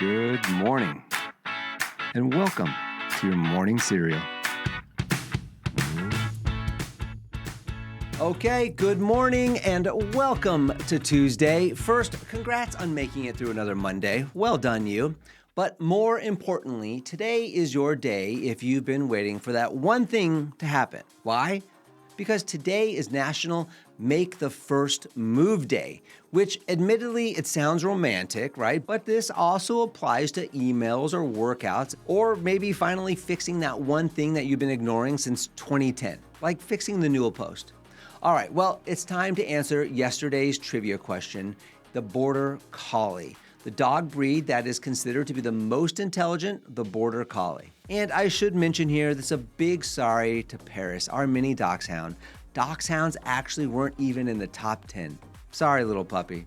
Good morning, and welcome to your morning cereal. Okay, good morning and welcome to Tuesday. First, congrats on making it through another Monday. Well done, you. But more importantly, today is your day if you've been waiting for that one thing to happen. Why? Because today is National Make the First Move Day, which admittedly it sounds romantic, right? But this also applies to emails or workouts, or maybe finally fixing that one thing that you've been ignoring since 2010, like fixing the newel post. All right, well, it's time to answer yesterday's trivia question, the Border Collie, the dog breed that is considered to be the most intelligent, the Border Collie. And I should mention here, this is a big sorry to Paris, our mini dachshund. Dachshunds actually weren't even in the top 10. Sorry, little puppy.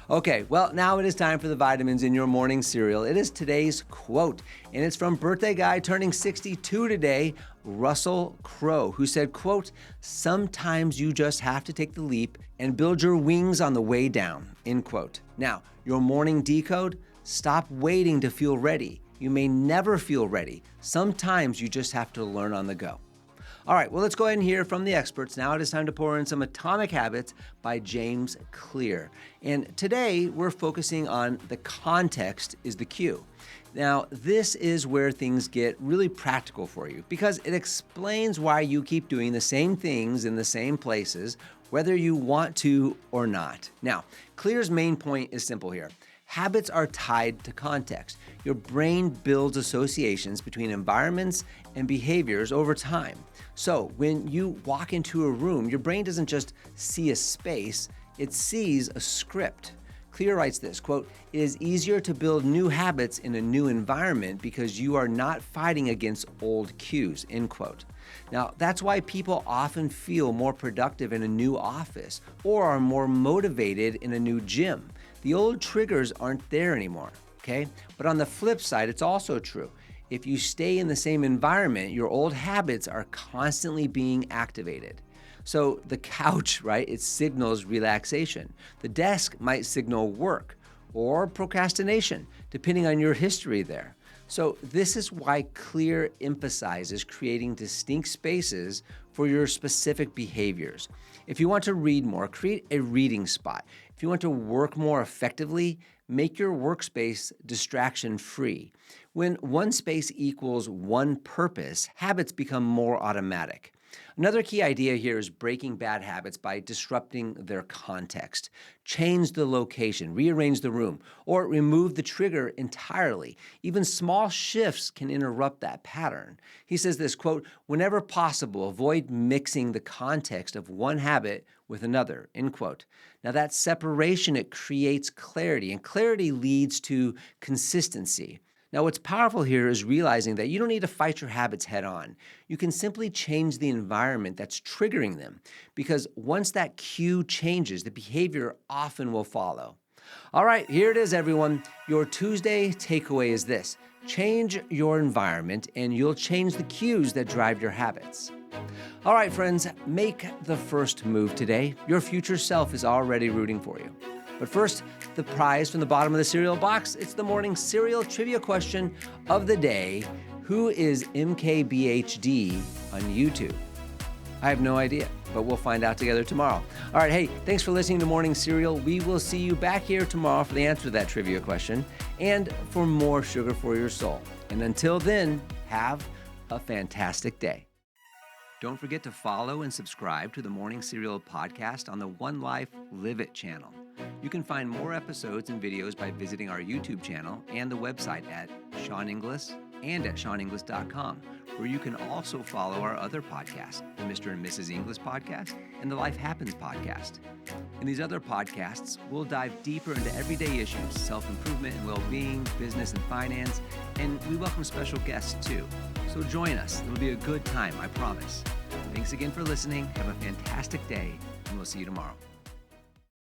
Okay, well, now it is time for the vitamins in your morning cereal. It is today's quote, and it's from birthday guy turning 62 today, Russell Crowe, who said, quote, "Sometimes you just have to take the leap and build your wings on the way down," end quote. Now, your morning decode, stop waiting to feel ready. You may never feel ready. Sometimes you just have to learn on the go. All right, well, let's go ahead and hear from the experts. Now it is time to pour in some Atomic Habits by James Clear. And today we're focusing on the context is the cue. Now, this is where things get really practical for you because it explains why you keep doing the same things in the same places, whether you want to or not. Now, Clear's main point is simple here. Habits are tied to context. Your brain builds associations between environments and behaviors over time. So when you walk into a room, your brain doesn't just see a space, it sees a script. Clear writes this, quote, "It is easier to build new habits in a new environment because you are not fighting against old cues," end quote. Now, that's why people often feel more productive in a new office or are more motivated in a new gym. The old triggers aren't there anymore, okay? But on the flip side, it's also true. If you stay in the same environment, your old habits are constantly being activated. So the couch, right, it signals relaxation. The desk might signal work or procrastination, depending on your history there. So this is why Clear emphasizes creating distinct spaces for your specific behaviors. If you want to read more, create a reading spot. If you want to work more effectively, make your workspace distraction-free. When one space equals one purpose, habits become more automatic. Another key idea here is breaking bad habits by disrupting their context. Change the location, rearrange the room, or remove the trigger entirely. Even small shifts can interrupt that pattern. He says this, quote, "Whenever possible, avoid mixing the context of one habit with another," end quote. Now that separation, it creates clarity, and clarity leads to consistency. Now, what's powerful here is realizing that you don't need to fight your habits head on. You can simply change the environment that's triggering them, because once that cue changes, the behavior often will follow. All right, here it is, everyone. Your Tuesday takeaway is this. Change your environment, and you'll change the cues that drive your habits. All right, friends, make the first move today. Your future self is already rooting for you. But first, the prize from the bottom of the cereal box. It's the morning cereal trivia question of the day. Who is MKBHD on YouTube? I have no idea, but we'll find out together tomorrow. All right, hey, thanks for listening to Morning Cereal. We will see you back here tomorrow for the answer to that trivia question and for more sugar for your soul. And until then, have a fantastic day. Don't forget to follow and subscribe to the Morning Cereal podcast on the One Life Live It channel. You can find more episodes and videos by visiting our YouTube channel and the website at Sean Inglis and at SeanInglis.com, where you can also follow our other podcasts, the Mr. and Mrs. Inglis podcast and the Life Happens podcast. In these other podcasts, we'll dive deeper into everyday issues, self-improvement and well-being, business and finance, and we welcome special guests too. So join us. It'll be a good time, I promise. Thanks again for listening. Have a fantastic day, and we'll see you tomorrow.